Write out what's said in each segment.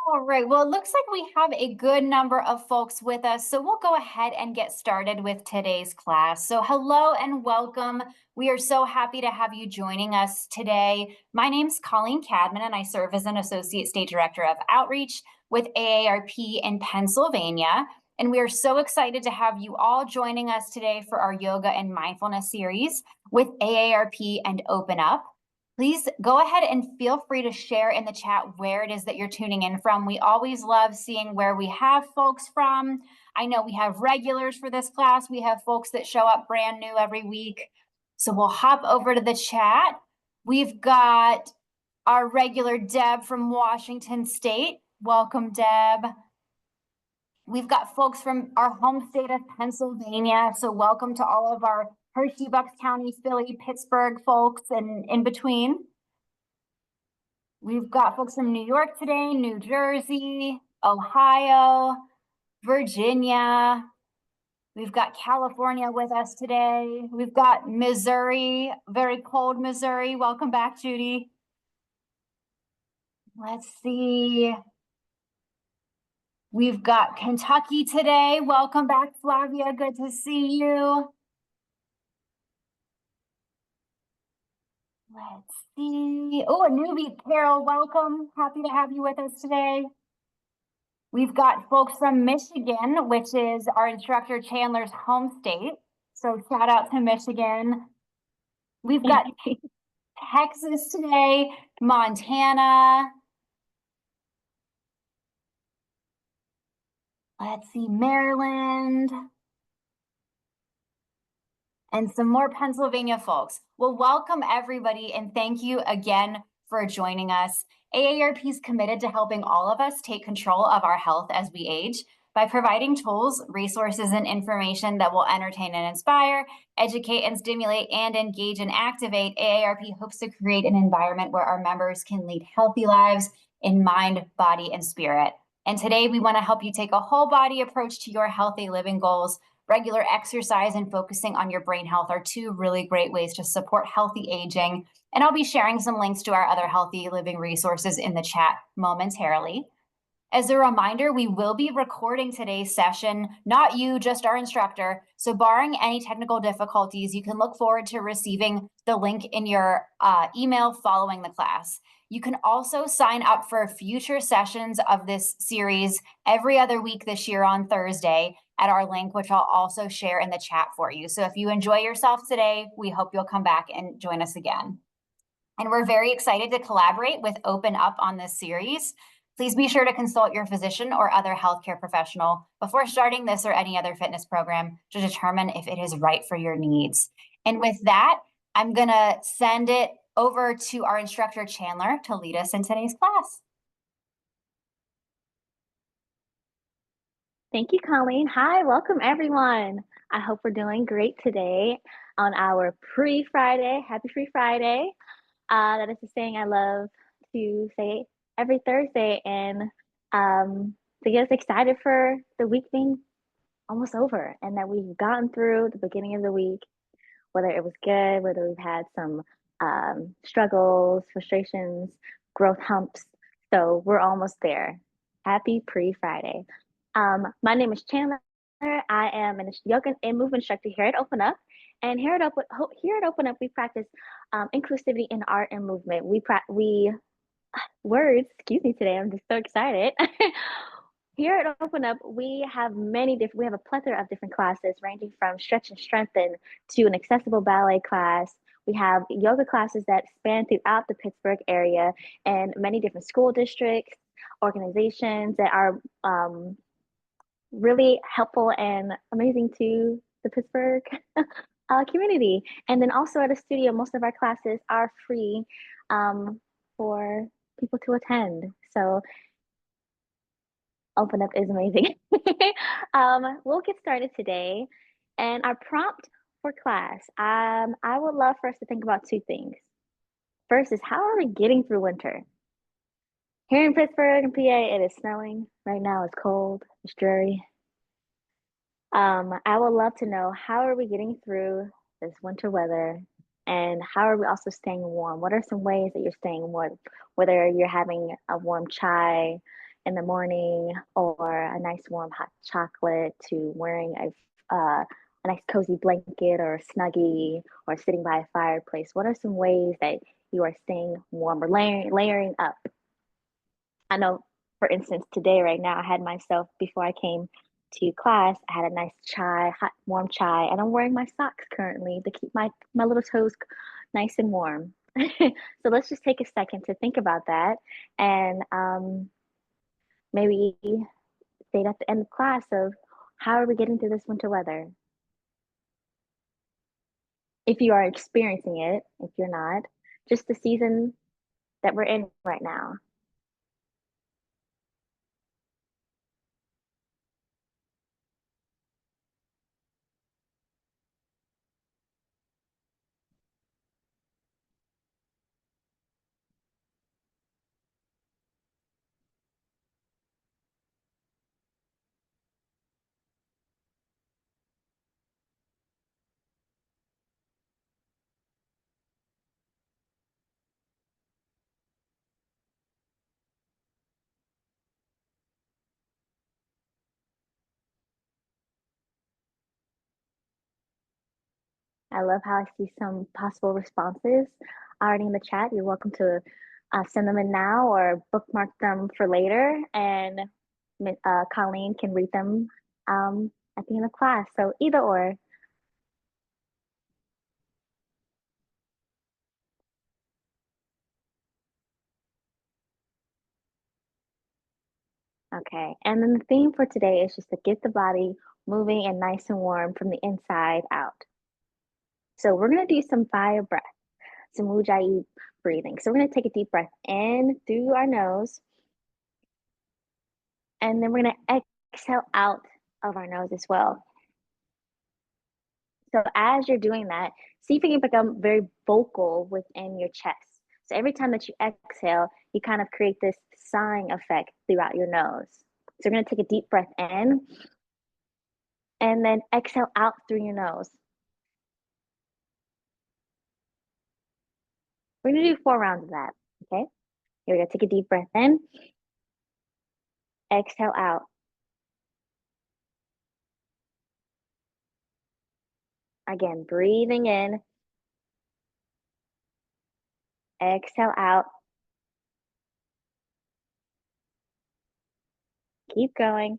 All right, well, it looks like we have a good number of folks with us, so we'll go ahead and get started with today's class. So hello and welcome. We are so happy to have you joining us today. My name's Colleen Cadman, and I serve as an Associate State Director of Outreach with AARP in Pennsylvania. And we are so excited to have you all joining us today for our Yoga and Mindfulness Series with AARP and Open Up. Please go ahead and feel free to share in the chat where it is that you're tuning in from. We always love seeing where we have folks from. I know we have regulars for this class. We have folks that show up brand new every week. So we'll hop over to the chat. We've got our regular Deb from Washington State. Welcome, Deb. We've got folks from our home state of Pennsylvania. So welcome to all of our Hershey, Bucks County, Philly, Pittsburgh folks and in between. We've got folks from New York today, New Jersey, Ohio, Virginia. We've got California with us today. We've got Missouri, very cold Missouri. Welcome back, Judy. Let's see. We've got Kentucky today. Welcome back, Flavia. Good to see you. Let's see. Oh, a newbie, Carol, welcome. Happy to have you with us today. We've got folks from Michigan, which is our instructor Chandler's home state. So shout out to Michigan. We've got Texas today, Montana. Let's see, Maryland. And some more Pennsylvania folks. Well, welcome everybody, and thank you again for joining us. AARP is committed to helping all of us take control of our health as we age by providing tools, resources, and information that will entertain and inspire, educate and stimulate, and engage and activate. AARP hopes to create an environment where our members can lead healthy lives in mind, body, and spirit. And today we want to help you take a whole body approach to your healthy living goals. Regular exercise and focusing on your brain health are two really great ways to support healthy aging. And I'll be sharing some links to our other healthy living resources in the chat momentarily. As a reminder, we will be recording today's session, not you, just our instructor. So barring any technical difficulties, you can look forward to receiving the link in your email following the class. You can also sign up for future sessions of this series every other week this year on Thursday at our link, which I'll also share in the chat for you. So if you enjoy yourself today, we hope you'll come back and join us again. And we're very excited to collaborate with Open Up on this series. Please be sure to consult your physician or other healthcare professional before starting this or any other fitness program to determine if it is right for your needs. And with that, I'm gonna send it over to our instructor, Chandler, to lead us in today's class. Thank you, Colleen. Hi, welcome everyone. I hope we're doing great today on our pre-Friday. Happy Free Friday. That is a saying I love to say every Thursday and to get us excited for the week being almost over and that we've gotten through the beginning of the week, whether it was good, whether we've had some struggles, frustrations, growth humps. So we're almost there. Happy pre-Friday. My name is Chandler. I am a yoga and movement instructor here at Open Up. And here at Open Up, we practice inclusivity in art and movement. Excuse me today, I'm just so excited. Here at Open Up, we have a plethora of different classes ranging from stretch and strengthen to an accessible ballet class. We have yoga classes that span throughout the Pittsburgh area and many different school districts, organizations that are really helpful and amazing to the Pittsburgh community. And then also at a studio, most of our classes are free for people to attend. So Open Up is amazing. We'll get started today. And our prompt for class, I would love for us to think about two things. First is, how are we getting through winter? Here in Pittsburgh and PA, it is snowing. Right now it's cold, it's dreary. I would love to know, how are we getting through this winter weather, and how are we also staying warm? What are some ways that you're staying warm? Whether you're having a warm chai in the morning, or a nice warm hot chocolate, to wearing a nice cozy blanket or a snuggie, or sitting by a fireplace? What are some ways that you are staying warm or layering up? I know, for instance, today, right now, I had myself, before I came to class, I had a nice chai, hot, warm chai, and I'm wearing my socks currently to keep my little toes nice and warm. So let's just take a second to think about that, and maybe state at the end of class of how are we getting through this winter weather? If you are experiencing it, if you're not, just the season that we're in right now. I love how I see some possible responses already in the chat. You're welcome to send them in now or bookmark them for later, and Colleen can read them at the end of class. So either or. Okay. And then the theme for today is just to get the body moving and nice and warm from the inside out. So we're going to do some fire breath, some ujjayi breathing. So we're going to take a deep breath in through our nose, and then we're going to exhale out of our nose as well. So as you're doing that, see if you can become very vocal within your chest. So every time that you exhale, you kind of create this sighing effect throughout your nose. So we're going to take a deep breath in and then exhale out through your nose. We're going to do 4 rounds of that. Okay. Here we go. Take a deep breath in, exhale out. Again, breathing in, exhale out. Keep going.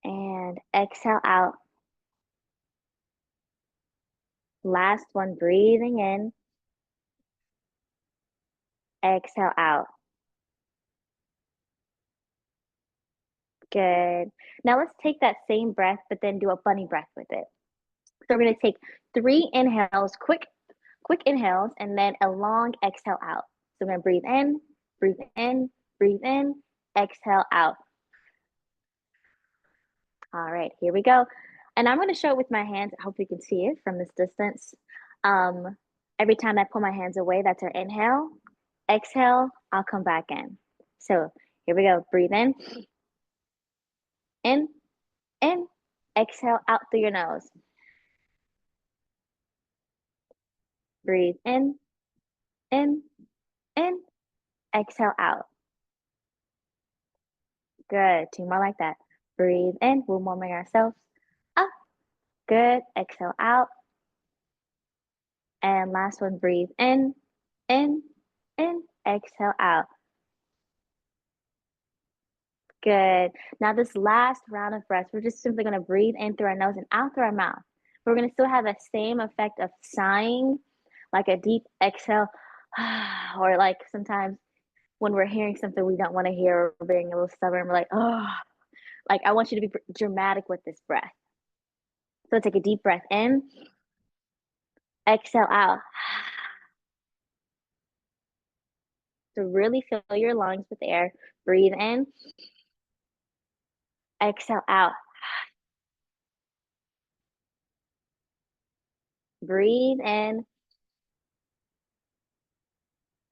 And exhale out. Last one, breathing in, exhale out. Good. Now let's take that same breath, but then do a bunny breath with it. So we're going to take 3 inhales, quick inhales, and then a long exhale out. So we're going to breathe in, breathe in, breathe in, exhale out. All right, here we go. And I'm going to show it with my hands. I hope you can see it from this distance. Every time I pull my hands away, that's our inhale. Exhale, I'll come back in. So here we go. Breathe in, in, in. Exhale out through your nose. Breathe in, in, in. Exhale out. Good. 2 more like that. Breathe in. We're warming ourselves up. Good. Exhale out. And last one, breathe in, in, in. Exhale out. Good. Now this last round of breaths, we're just simply going to breathe in through our nose and out through our mouth. We're going to still have the same effect of sighing, like a deep exhale, or like sometimes when we're hearing something we don't want to hear, or being a little stubborn, we're like, oh, like I want you to be dramatic with this breath. So take a deep breath in, exhale out. So really fill your lungs with air. Breathe in, exhale out. Breathe in,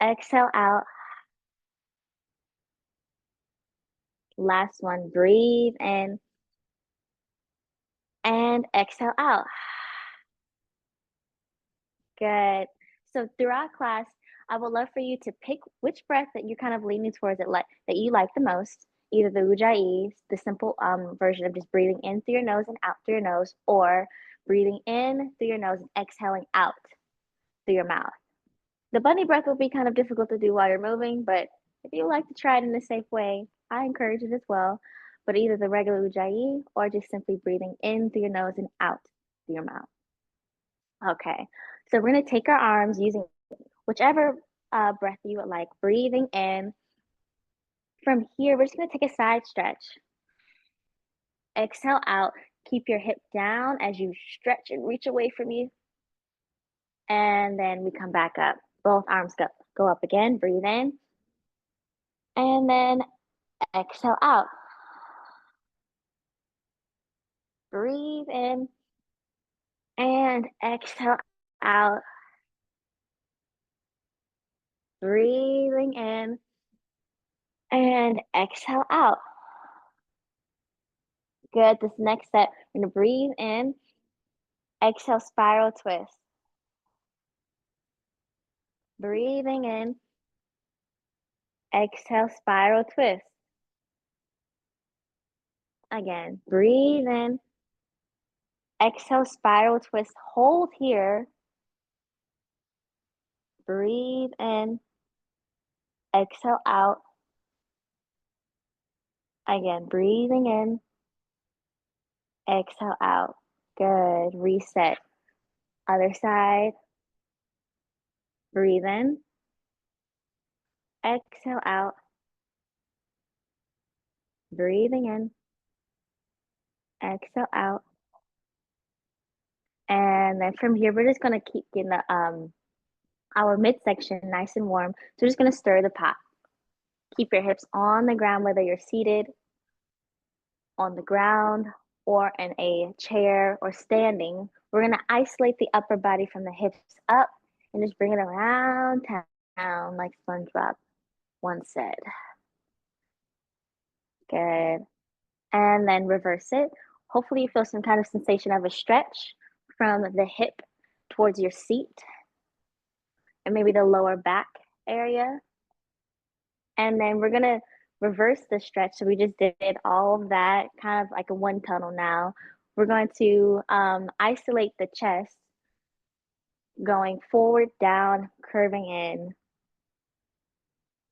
exhale out. Last one, breathe in and exhale out. Good. So throughout class, I would love for you to pick which breath that you're kind of leaning towards that you like the most. Either the Ujjayi, the simple version of just breathing in through your nose and out through your nose, or breathing in through your nose and exhaling out through your mouth. The bunny breath will be kind of difficult to do while you're moving, but if you like to try it in a safe way, I encourage it as well. But either the regular Ujjayi or just simply breathing in through your nose and out through your mouth. Okay, so we're going to take our arms using whichever breath you would like, breathing in. From here, we're just going to take a side stretch. Exhale out. Keep your hip down as you stretch and reach away from you. And then we come back up. Both arms go up again. Breathe in. And then exhale out. Breathe in. And exhale out. Breathing in. And exhale out. Good. This next set, we're going to breathe in. Exhale, spiral twist. Breathing in. Exhale, spiral twist. Again, breathe in. Exhale, spiral twist. Hold here. Breathe in. Exhale out. Again, breathing in. Exhale out. Good. Reset. Other side. Breathe in. Exhale out. Breathing in. Exhale out. And then from here, we're just going to keep getting our midsection nice and warm. So we're just going to stir the pot. Keep your hips on the ground, whether you're seated on the ground or in a chair or standing. We're going to isolate the upper body from the hips up and just bring it around town like SpongeBob once said. Good. And then reverse it. Hopefully you feel some kind of sensation of a stretch from the hip towards your seat and maybe the lower back area. And then we're going to reverse the stretch. So we just did all of that, kind of like a one tunnel now. We're going to isolate the chest, going forward, down, curving in.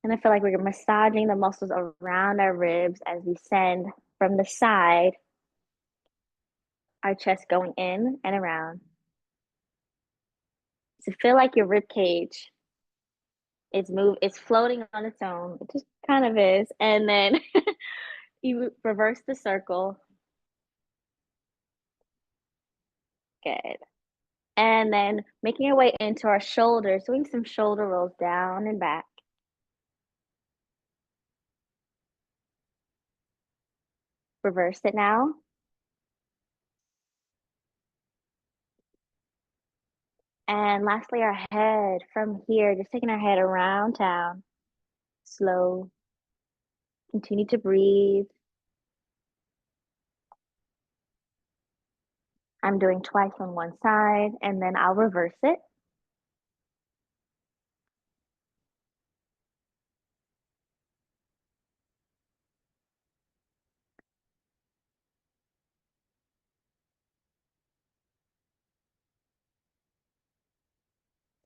And I feel like we're massaging the muscles around our ribs as we send from the side, our chest going in and around. So feel like your rib cage it's floating on its own. It just kind of is. And then you reverse the circle. Good. And then making our way into our shoulders, doing some shoulder rolls down and back. Reverse it now. And lastly, our head from here, just taking our head around town. Slow. Continue to breathe. I'm doing twice on one side, and then I'll reverse it.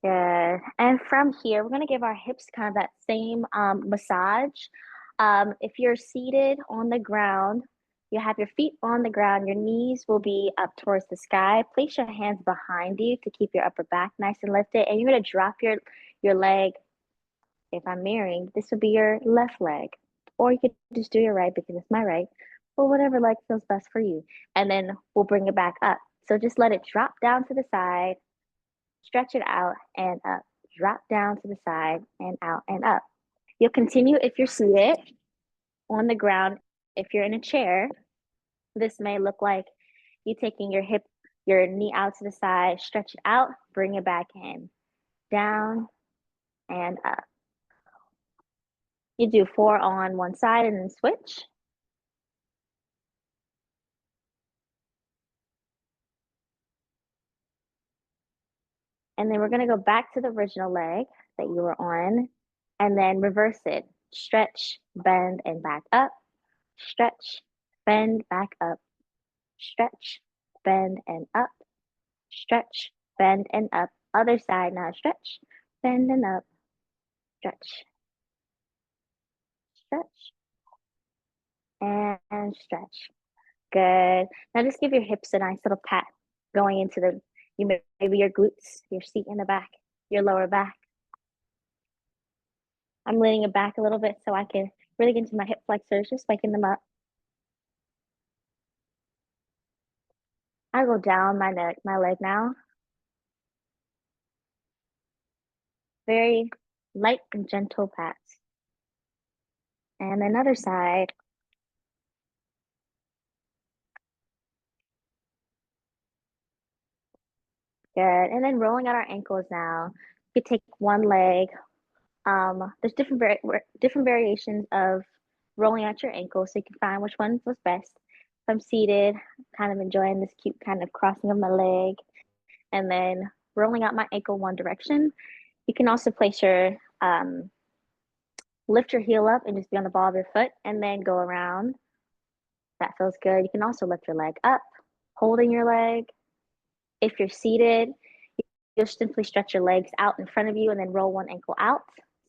Good. And from here, we're going to give our hips kind of that same massage. If you're seated on the ground, you have your feet on the ground, your knees will be up towards the sky. Place your hands behind you to keep your upper back nice and lifted. And you're going to drop your leg. If I'm mirroring, this would be your left leg. Or you could just do your right because it's my right. Or whatever leg feels best for you. And then we'll bring it back up. So just let it drop down to the side. Stretch it out and up. Drop down to the side and out and up. You'll continue if you're seated on the ground. If you're in a chair, this may look like you taking your knee out to the side, stretch it out, bring it back in, down and up. You do 4 on one side and then switch. And then we're going to go back to the original leg. that you were on, and then reverse it. Stretch, bend, and back up. Stretch, bend, back up. Stretch, bend, and up. Stretch, bend, and up. Other side now. Stretch, bend, and up. Stretch, stretch, and stretch. Good. Now just give your hips a nice little pat going into maybe your glutes, your seat in the back, your lower back. I'm leaning it back a little bit so I can really get into my hip flexors, just waking them up. I go down my leg now. Very light and gentle pats. And another side. Good. And then rolling out our ankles now. You could take one leg. There's different variations of rolling out your ankles, so you can find which one was best. If I'm seated, kind of enjoying this cute kind of crossing of my leg, and then rolling out my ankle one direction. You can also place lift your heel up and just be on the ball of your foot, and then go around. That feels good. You can also lift your leg up, holding your leg. If you're seated, you'll simply stretch your legs out in front of you and then roll one ankle out.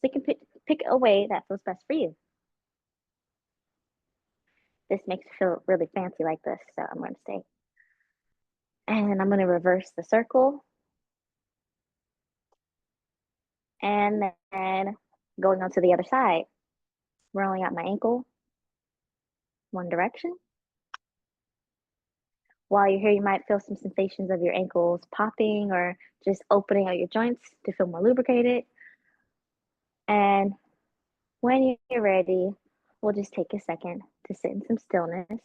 So you can pick a way that feels best for you. This makes it feel really fancy like this, so I'm going to stay. And I'm going to reverse the circle. And then going on to the other side, rolling out my ankle, one direction. While you're here, you might feel some sensations of your ankles popping or just opening out your joints to feel more lubricated. And when you're ready, we'll just take a second to sit in some stillness.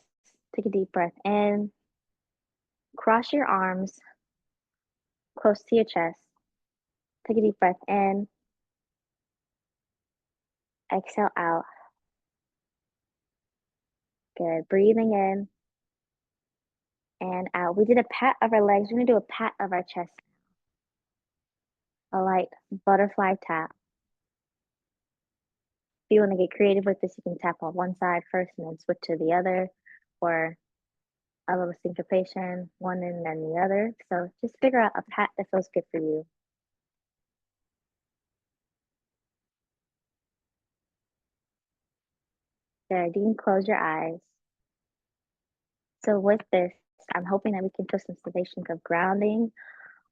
Take a deep breath in. Cross your arms close to your chest. Take a deep breath in. Exhale out. Good. Breathing in and out. We did a pat of our legs. We're going to do a pat of our chest. A light butterfly tap. If you want to get creative with this, you can tap on one side first and then switch to the other, or a little syncopation, one and then the other. So just figure out a pat that feels good for you. Good. You can close your eyes. So with this, I'm hoping that we can feel some sensations of grounding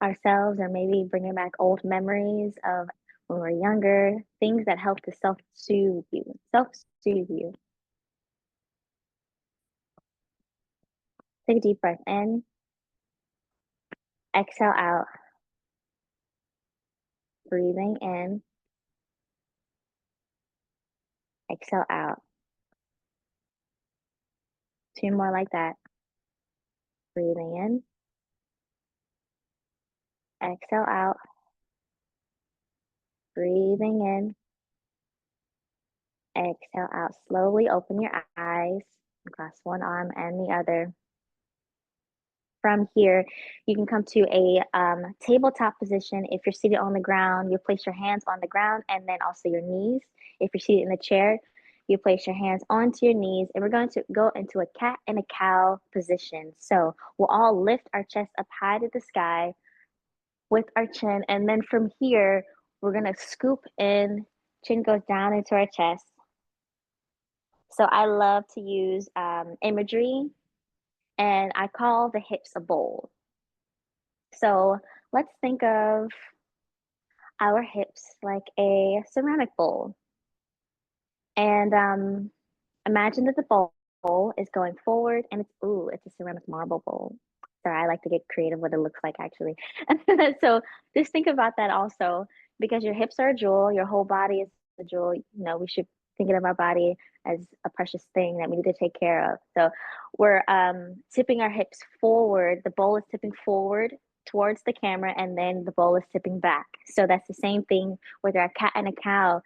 ourselves, or maybe bringing back old memories of when we were younger, things that help to self-soothe you. Self-soothe you. Take a deep breath in. Exhale out. Breathing in. Exhale out. Two more like that. Breathing in. Exhale out. Breathing in. Exhale out. Slowly open your eyes. Cross one arm and the other. From here, you can come to a tabletop position. If you're seated on the ground, you place your hands on the ground and then also your knees. If you're seated in the chair, you place your hands onto your knees, and we're going to go into a cat and a cow position. So we'll all lift our chest up high to the sky with our chin, and then from here, we're going to scoop in. Chin goes down into our chest. So I love to use imagery, and I call the hips a bowl. So let's think of our hips like a ceramic bowl. And imagine that the bowl is going forward, and it's a ceramic marble bowl. Sorry, I like to get creative what it looks like actually. So just think about that also, because your hips are a jewel, your whole body is a jewel. We should think of our body as a precious thing that we need to take care of. So we're tipping our hips forward. The bowl is tipping forward towards the camera, and then the bowl is tipping back. So that's the same thing with our cat and a cow.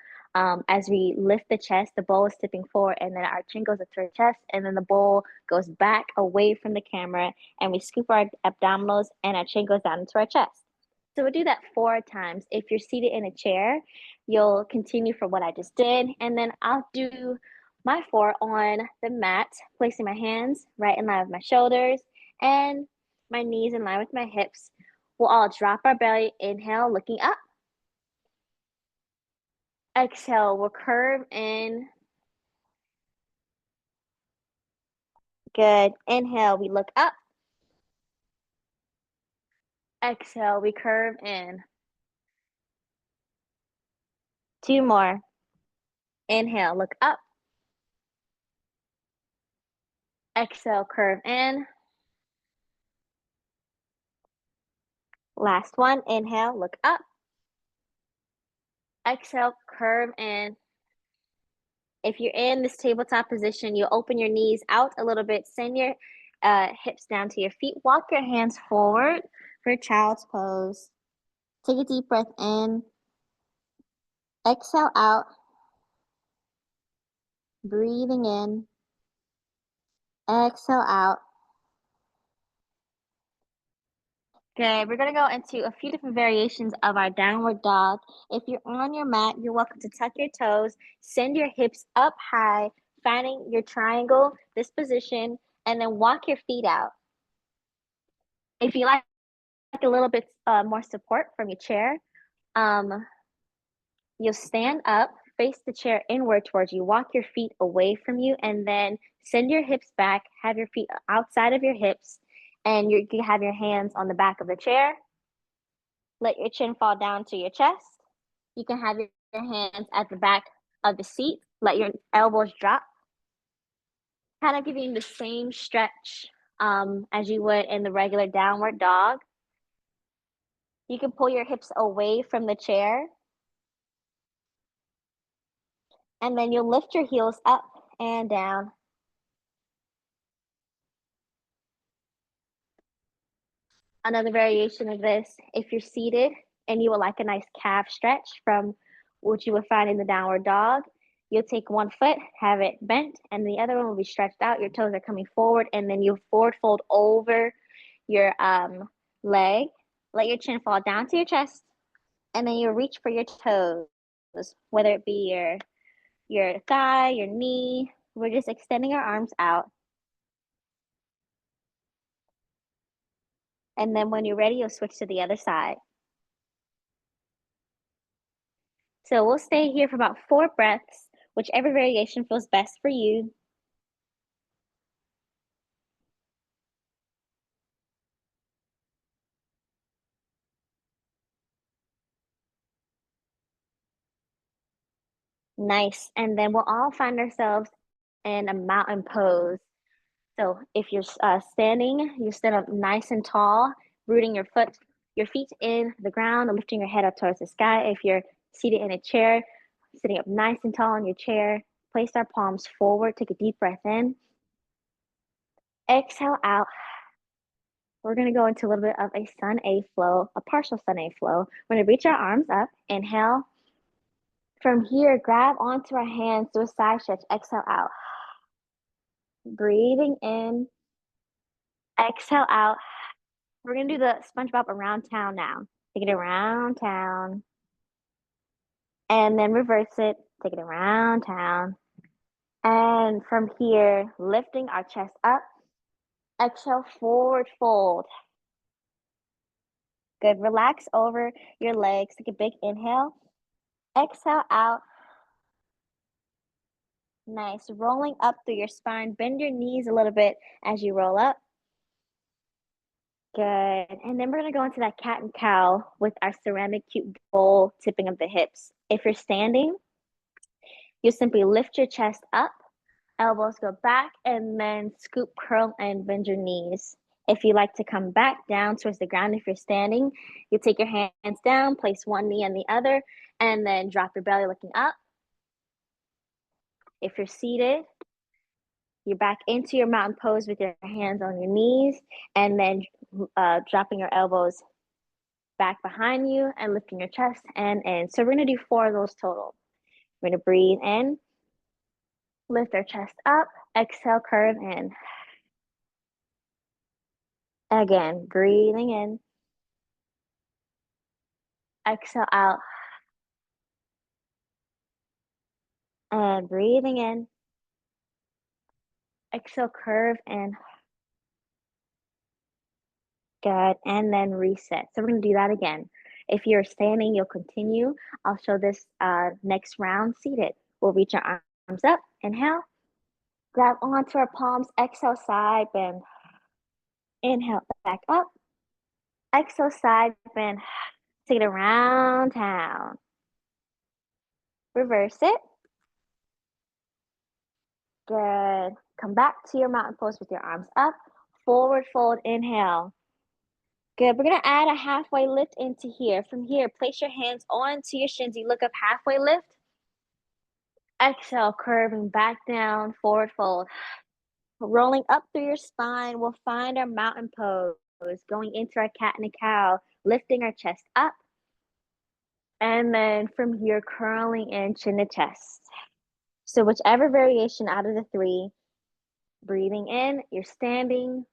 As we lift the chest, the bowl is tipping forward, and then our chin goes up to our chest, and then the bowl goes back away from the camera, and we scoop our abdominals, and our chin goes down into our chest. So we'll do that 4 times. If you're seated in a chair, you'll continue for what I just did, and then I'll do my 4 on the mat, placing my hands right in line with my shoulders and my knees in line with my hips. We'll all drop our belly, inhale, looking up. Exhale, we'll curve in. Good. Inhale, we look up. Exhale, we curve in. 2 more. Inhale, look up. Exhale, curve in. Last one. Inhale, look up. Exhale, curve in. If you're in this tabletop position, you'll open your knees out a little bit, send your hips down to your feet, walk your hands forward for child's pose. Take a deep breath in, exhale out, breathing in, exhale out. Good. We're going to go into a few different variations of our downward dog. If you're on your mat, you're welcome to tuck your toes, send your hips up high, finding your triangle, this position, and then walk your feet out. If you like a little bit more support from your chair, you'll stand up, face the chair inward towards you, walk your feet away from you, and then send your hips back, have your feet outside of your hips, and you can have your hands on the back of the chair. Let your chin fall down to your chest. You can have your hands at the back of the seat. Let your elbows drop. Kind of giving you the same stretch as you would in the regular downward dog. You can pull your hips away from the chair. And then you'll lift your heels up and down. Another variation of this, if you're seated and you would like a nice calf stretch from what you would find in the downward dog, you'll take one foot, have it bent, and the other one will be stretched out. Your toes are coming forward, and then you forward fold over your leg. Let your chin fall down to your chest, and then you reach for your toes, whether it be your thigh, your knee. We're just extending our arms out. And then when you're ready, you'll switch to the other side. So we'll stay here for about 4 breaths, whichever variation feels best for you. Nice. And then we'll all find ourselves in a mountain pose. So if you're standing, you stand up nice and tall, rooting your feet in the ground and lifting your head up towards the sky. If you're seated in a chair, sitting up nice and tall in your chair, place our palms forward, take a deep breath in. Exhale out. We're going to go into a little bit of a sun A flow, a partial sun A flow. We're going to reach our arms up. Inhale. From here, grab onto our hands, do a side stretch. Exhale out. Breathing in. Exhale out. We're going to do the SpongeBob around town now. Take it around town. And then reverse it. Take it around town. And from here, lifting our chest up. Exhale, forward fold. Good. Relax over your legs. Take a big inhale. Exhale out. Nice. Rolling up through your spine. Bend your knees a little bit as you roll up. Good. And then we're going to go into that cat and cow with our ceramic cute bowl tipping of the hips. If you're standing, you simply lift your chest up, elbows go back, and then scoop, curl, and bend your knees. If you like to come back down towards the ground, if you're standing, you take your hands down, place one knee on the other, and then drop your belly looking up. If you're seated, you're back into your mountain pose with your hands on your knees, and then dropping your elbows back behind you and lifting your chest and in. So we're going to do 4 of those total. We're going to breathe in, lift our chest up, exhale, curve in. Again, breathing in, Exhale out and breathing in. Exhale, curve in. Good. And then reset. So we're going to do that again. If you're standing, you'll continue. I'll show this next round seated. We'll reach our arms up. Inhale. Grab onto our palms. Exhale, side bend. Inhale, back up. Exhale, side bend. Take it around town. Reverse it. Good. Come back to your mountain pose with your arms up. Forward fold, inhale. Good. We're going to add a halfway lift into here. From here, place your hands onto your shins. You look up, halfway lift. Exhale, curving back down, forward fold. Rolling up through your spine, we'll find our mountain pose. Going into our cat and a cow, lifting our chest up. And then from here, curling in chin to chest. So whichever variation out of the three, breathing in, you're standing,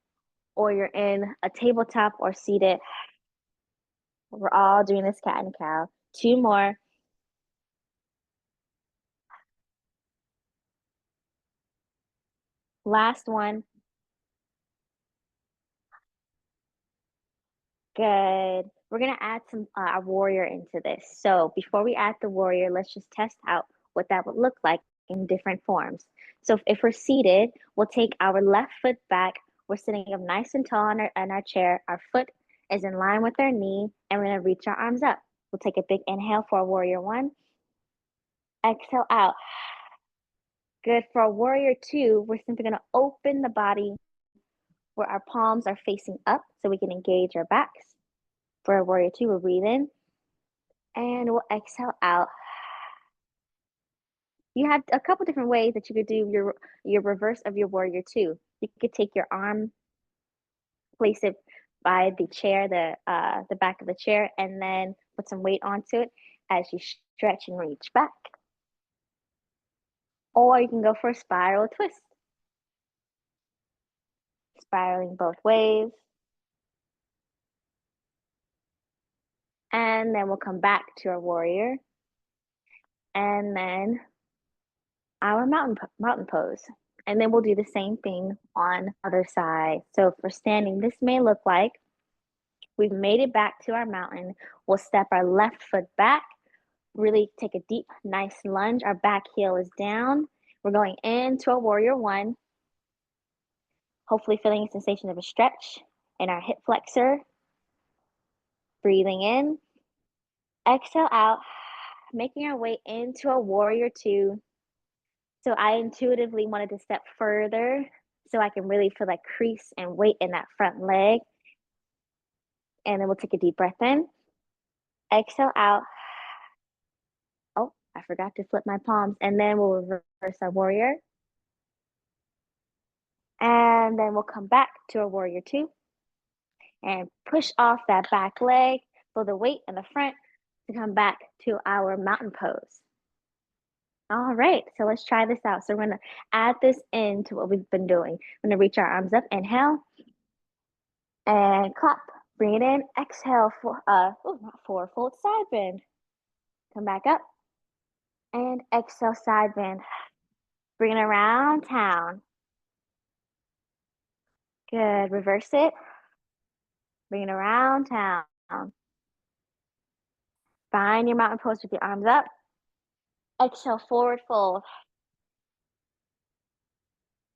or you're in a tabletop or seated. We're all doing this cat and cow. 2 more. Last one. Good. We're gonna add some a warrior into this. So before we add the warrior, let's just test out what that would look like in different forms. So if we're seated, we'll take our left foot back. We're sitting up nice and tall in our chair. Our foot is in line with our knee, and we're gonna reach our arms up. We'll take a big inhale for a warrior one. Exhale out. Good. For a warrior two, we're simply gonna open the body where our palms are facing up so we can engage our backs. For a warrior two, we'll breathe in and we'll exhale out. You have a couple different ways that you could do your reverse of your warrior two. You could take your arm, place it by the chair, the back of the chair, and then put some weight onto it as you stretch and reach back. Or you can go for a spiral twist. Spiraling both ways. And then we'll come back to our warrior. And then our mountain pose. And then we'll do the same thing on the other side. So for standing, this may look like we've made it back to our mountain. We'll step our left foot back, really take a deep, nice lunge. Our back heel is down. We're going into a warrior one, hopefully feeling a sensation of a stretch in our hip flexor. Breathing in, exhale out, making our way into a warrior two. So I intuitively wanted to step further so I can really feel that crease and weight in that front leg. And then we'll take a deep breath in. Exhale out. Oh, I forgot to flip my palms. And then we'll reverse our warrior. And then we'll come back to a warrior two. And push off that back leg. Feel the weight in the front to come back to our mountain pose. All right, so let's try this out. So we're gonna add this into what we've been doing. We're gonna reach our arms up, inhale, and clap. Bring it in, exhale, not forward fold, side bend. Come back up, and exhale, side bend. Bring it around town. Good, reverse it. Bring it around town. Find your mountain pose with your arms up. Exhale, forward fold.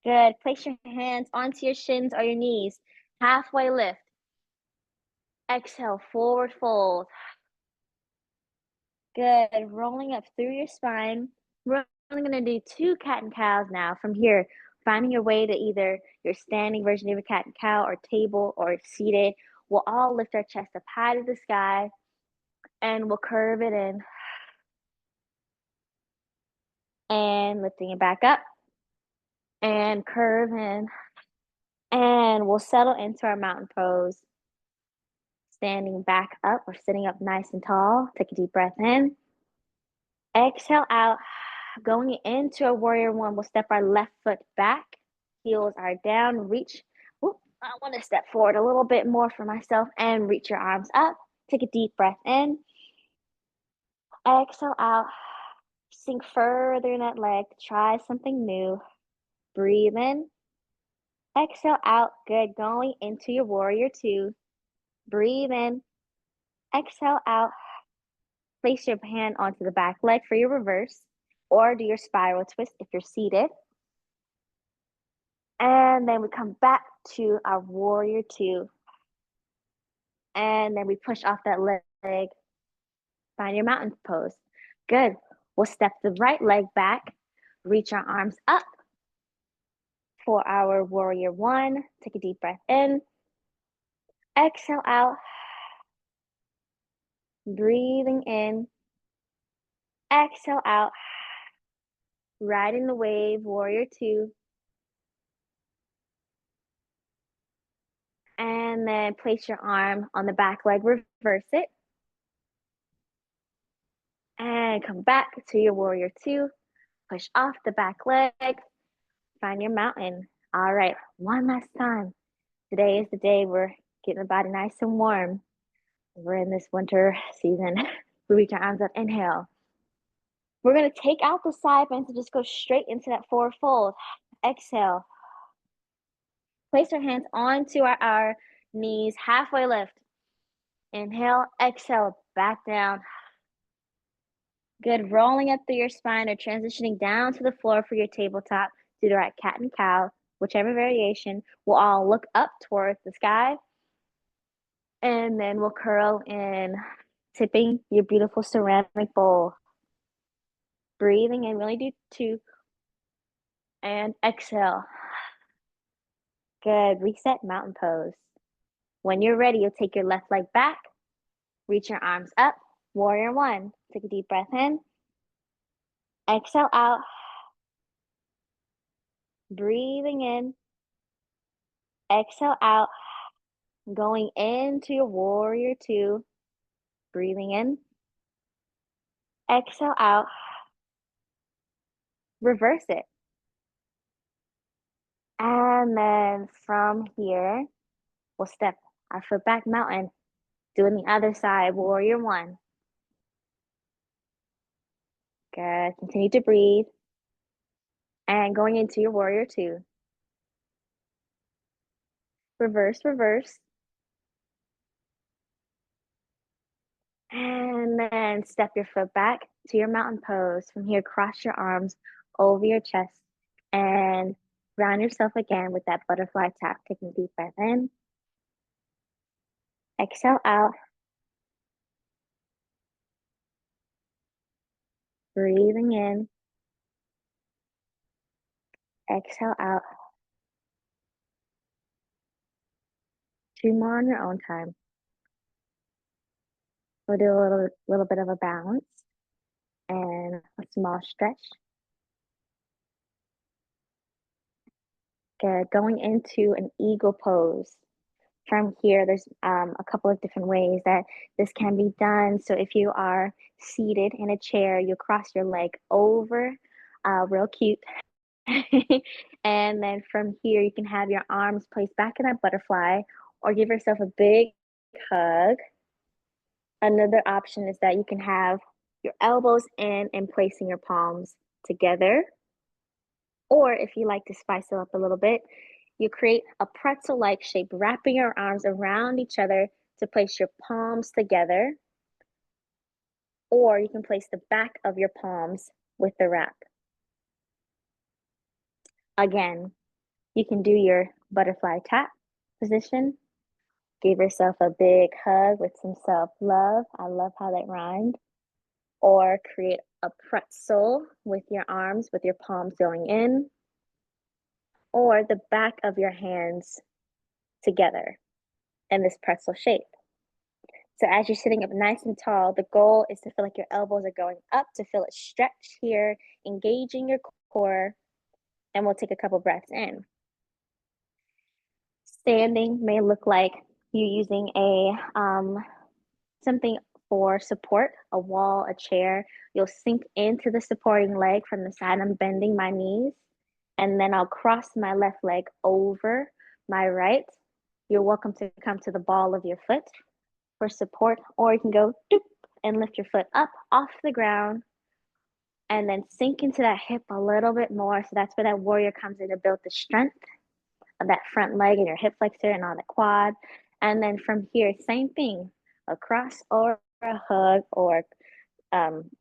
Good. Place your hands onto your shins or your knees. Halfway lift. Exhale, forward fold. Good. Rolling up through your spine. We're only going to do 2 cat and cows now. From here, finding your way to either your standing version of a cat and cow or table or seated. We'll all lift our chest up high to the sky and we'll curve it in. And lifting it back up and curve in. And we'll settle into our mountain pose. Standing back up or sitting up nice and tall. Take a deep breath in. Exhale out. Going into a warrior one, we'll step our left foot back. Heels are down. Reach. Ooh, I want to step forward a little bit more for myself and reach your arms up. Take a deep breath in. Exhale out. Sink further in that leg. Try something new. Breathe in. Exhale out. Good. Going into your warrior two. Breathe in. Exhale out. Place your hand onto the back leg for your reverse, or do your spiral twist if you're seated. And then we come back to our warrior two. And then we push off that leg. Find your mountain pose. Good. We'll step the right leg back. Reach our arms up for our warrior one. Take a deep breath in. Exhale out. Breathing in. Exhale out. Riding the wave, warrior two. And then place your arm on the back leg, reverse it. And come back to your warrior two. Push off the back leg. Find your mountain. All right, one last time. Today is the day we're getting the body nice and warm. We're in this winter season. We reach our arms up, inhale. We're gonna take out the side bends and just go straight into that forward fold. Exhale. Place your hands onto our knees, halfway lift. Inhale, exhale, back down. Good, rolling up through your spine or transitioning down to the floor for your tabletop. Do the right cat and cow, whichever variation. We'll all look up towards the sky. And then we'll curl in, tipping your beautiful ceramic bowl. Breathing in, we only do two. And exhale. Good, reset mountain pose. When you're ready, you'll take your left leg back, reach your arms up, warrior one. Take a deep breath in. Exhale out. Breathing in. Exhale out. Going into your warrior two. Breathing in. Exhale out. Reverse it. And then from here, we'll step our foot back mountain. Doing the other side, warrior one. Good. Continue to breathe. And going into your warrior two. Reverse, reverse. And then step your foot back to your mountain pose. From here, cross your arms over your chest and ground yourself again with that butterfly tap. Taking a deep breath in. Exhale out. Breathing in. Exhale out. Two more on your own time. We'll do a little bit of a balance and a small stretch. Good. Going into an eagle pose. From here, there's a couple of different ways that this can be done. So if you are seated in a chair, you cross your leg over, real cute. And then from here, you can have your arms placed back in that butterfly or give yourself a big hug. Another option is that you can have your elbows in and placing your palms together. Or if you like to spice it up a little bit, you create a pretzel-like shape, wrapping your arms around each other to place your palms together. Or you can place the back of your palms with the wrap. Again, you can do your butterfly tap position. Give yourself a big hug with some self-love. I love how that rhymed. Or create a pretzel with your arms, with your palms going in. Or the back of your hands together in this pretzel shape. So as you're sitting up nice and tall, the goal is to feel like your elbows are going up, to feel it stretch here, engaging your core, and we'll take a couple breaths in. Standing may look like you using a something for support, a wall, a chair. You'll sink into the supporting leg from the side. I'm bending my knees, and then I'll cross my left leg over my right. You're welcome to come to the ball of your foot for support, or you can go doop, and lift your foot up off the ground and then sink into that hip a little bit more. So that's where that warrior comes in to build the strength of that front leg and your hip flexor and on the quad. And then from here, same thing, a cross or a hug or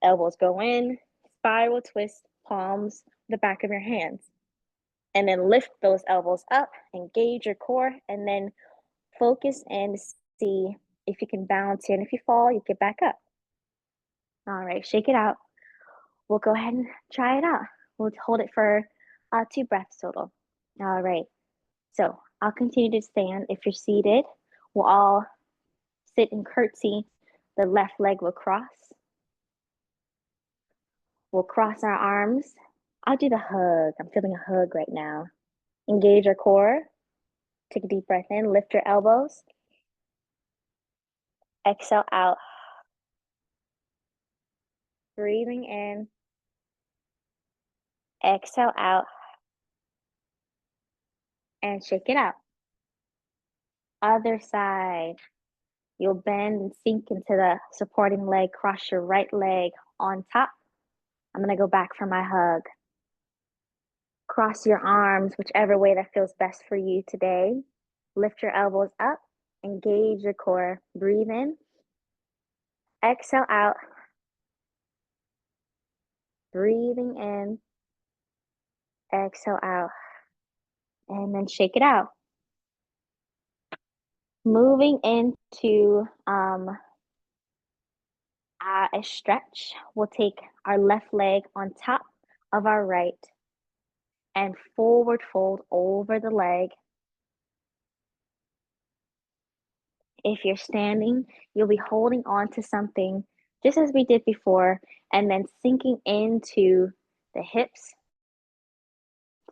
elbows go in, spiral twist, palms, the back of your hands. And then lift those elbows up, engage your core, and then focus and see if you can balance here. And if you fall, you get back up. All right, shake it out. We'll go ahead and try it out. We'll hold it for 2 breaths total. All right. So I'll continue to stand. If you're seated, we'll all sit in curtsy. The left leg will cross. We'll cross our arms. I'll do the hug. I'm feeling a hug right now. Engage your core. Take a deep breath in. Lift your elbows. Exhale out. Breathing in. Exhale out. And shake it out. Other side. You'll bend and sink into the supporting leg. Cross your right leg on top. I'm going to go back for my hug. Cross your arms, whichever way that feels best for you today. Lift your elbows up. Engage your core. Breathe in. Exhale out. Breathing in. Exhale out. And then shake it out. Moving into a stretch. We'll take our left leg on top of our right and forward fold over the leg. If you're standing, you'll be holding on to something just as we did before, and then sinking into the hips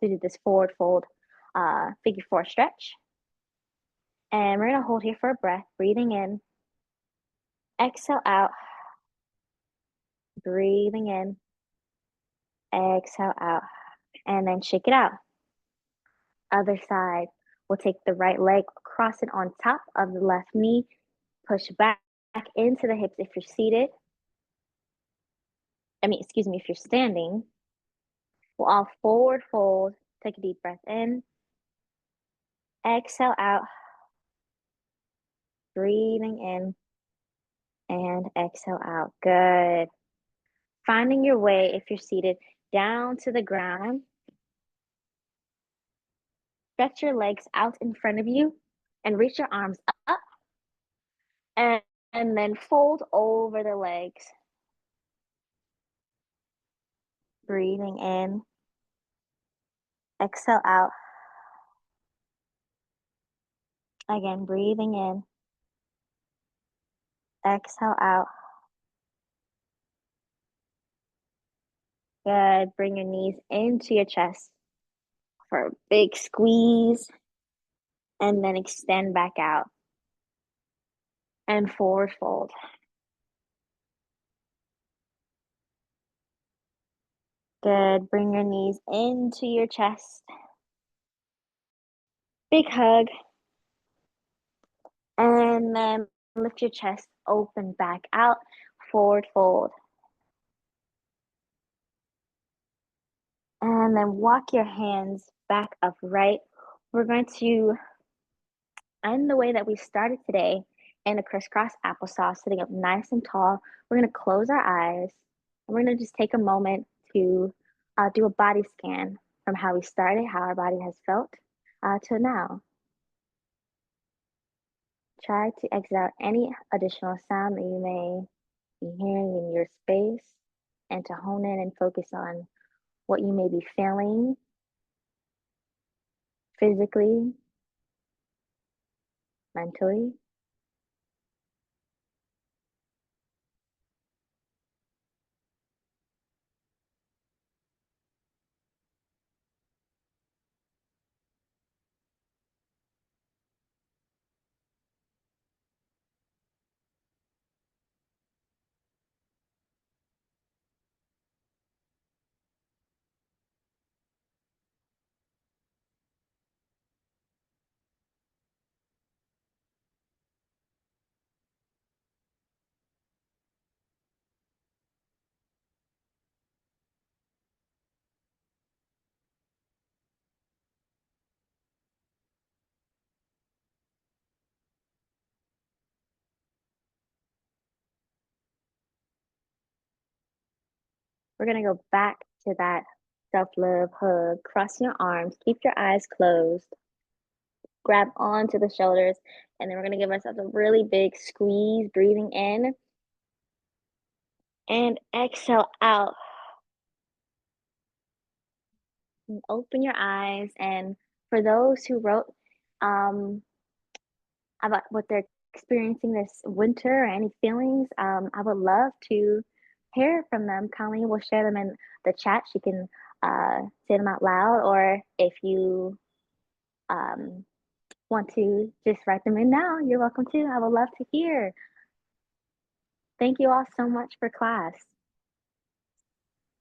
to do this forward fold figure 4 stretch. And we're going to hold here for a breath, breathing in, exhale out, breathing in, exhale out, and then shake it out. Other side, we'll take the right leg, cross it on top of the left knee, push back into the hips if you're seated. If you're standing. We'll all forward fold, take a deep breath in, exhale out, breathing in, and exhale out. Good. Finding your way, if you're seated, down to the ground. Stretch your legs out in front of you and reach your arms up and, and then fold over the legs. Breathing in, exhale out. Again, breathing in, exhale out. Good. Bring your knees into your chest for a big squeeze and then extend back out and forward fold. Good. Bring your knees into your chest. Big hug. And then lift your chest open back out, forward fold. And then walk your hands back upright. We're going to end the way that we started today in a crisscross applesauce, sitting up nice and tall. We're going to close our eyes. And we're going to just take a moment to do a body scan from how we started, how our body has felt to now. Try to exit out any additional sound that you may be hearing in your space and to hone in and focus on what you may be feeling physically, mentally. We're gonna go back to that self-love hug. Cross your arms, keep your eyes closed, grab onto the shoulders, and then we're gonna give ourselves a really big squeeze, breathing in and exhale out. And open your eyes. And for those who wrote um, about what they're experiencing this winter or any feelings, I would love to hear from them. Colleen will share them in the chat. She can say them out loud, or if you um, want to just write them in now, you're welcome to. I would love to hear. Thank you all so much for class.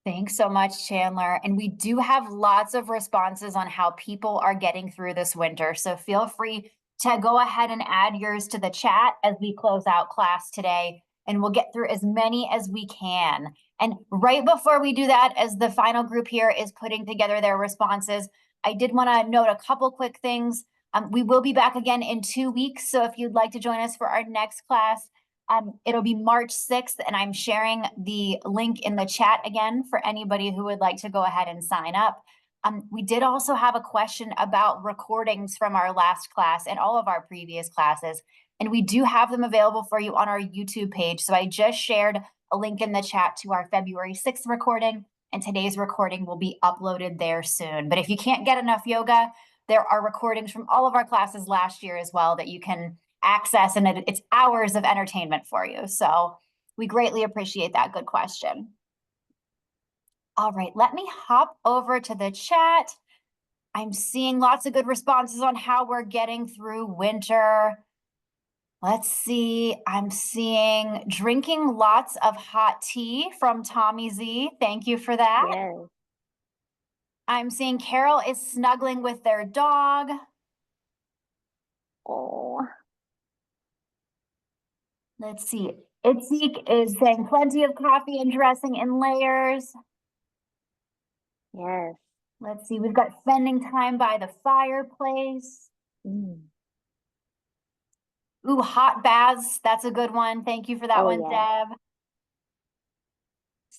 Thanks so much, Chandler. And we do have lots of responses on how people are getting through this winter. So feel free to go ahead and add yours to the chat as we close out class today. And we'll get through as many as we can. And right before we do that, as the final group here is putting together their responses, I did want to note a couple quick things. We will be back again in 2 weeks. So if you'd like to join us for our next class, it'll be March 6th, and I'm sharing the link in the chat again for anybody who would like to go ahead and sign up. We did also have a question about recordings from our last class and all of our previous classes, and we do have them available for you on our YouTube page. So I just shared a link in the chat to our February 6th recording, and today's recording will be uploaded there soon. But if you can't get enough yoga, there are recordings from all of our classes last year as well that you can access, and it's hours of entertainment for you. So we greatly appreciate that. Good question. All right, let me hop over to the chat. I'm seeing lots of good responses on how we're getting through winter. Let's see, I'm seeing drinking lots of hot tea from Tommy Z. Thank you for that. Yes. I'm seeing Carol is snuggling with their dog. Oh. Let's see. Itzik is saying plenty of coffee and dressing in layers. Yes. Let's see. We've got spending time by the fireplace. Mm. Ooh, hot baths. That's a good one. Thank you for that Oh, one, yes. Deb.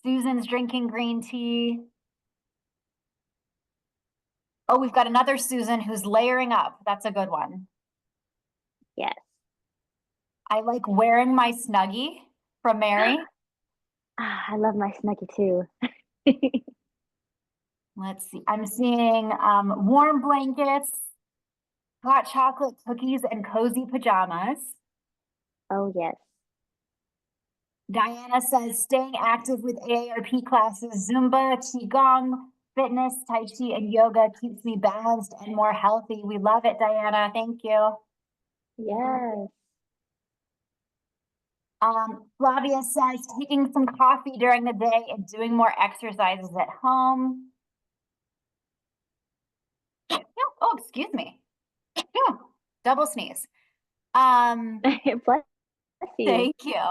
Susan's drinking green tea. Oh, we've got another Susan who's layering up. That's a good one. Yes. I like wearing my Snuggie from Mary. I love my Snuggie too. Let's see. I'm seeing warm blankets, hot chocolate cookies, and cozy pajamas. Oh, yes. Diana says staying active with AARP classes, Zumba, Qigong, fitness, Tai Chi, and yoga keeps me balanced and more healthy. We love it, Diana. Thank you. Yes. Flavia says taking some coffee during the day and doing more exercises at home. Oh, excuse me. Double sneeze. Bless you. Thank you.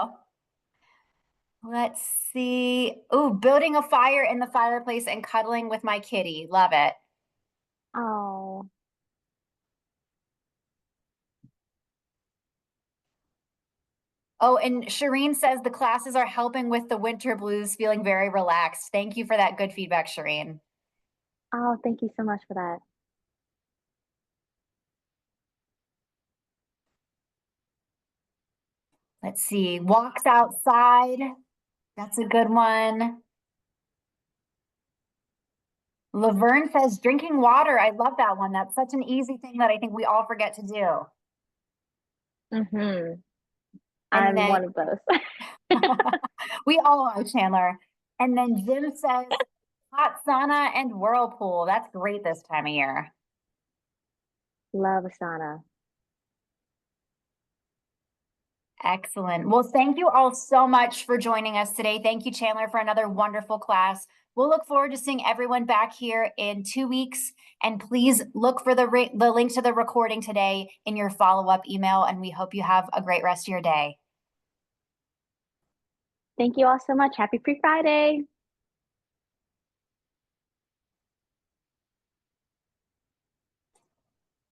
Let's see. Oh, building a fire in the fireplace and cuddling with my kitty. Love it. Oh. Oh, and Shireen says the classes are helping with the winter blues, feeling very relaxed. Thank you for that good feedback, Shireen. Oh, thank you so much for that. Let's see. Walks outside. That's a good one. Laverne says drinking water. I love that one. That's such an easy thing that I think we all forget to do. Mm-hmm. And I'm then one of those. we all are, Chandler. And then Jim says hot sauna and whirlpool. That's great this time of year. Love Asana. Excellent. Well, thank you all so much for joining us today. Thank you, Chandler, for another wonderful class. We'll look forward to seeing everyone back here in 2 weeks. And please look for the link to the recording today in your follow-up email. And we hope you have a great rest of your day. Thank you all so much. Happy Free Friday.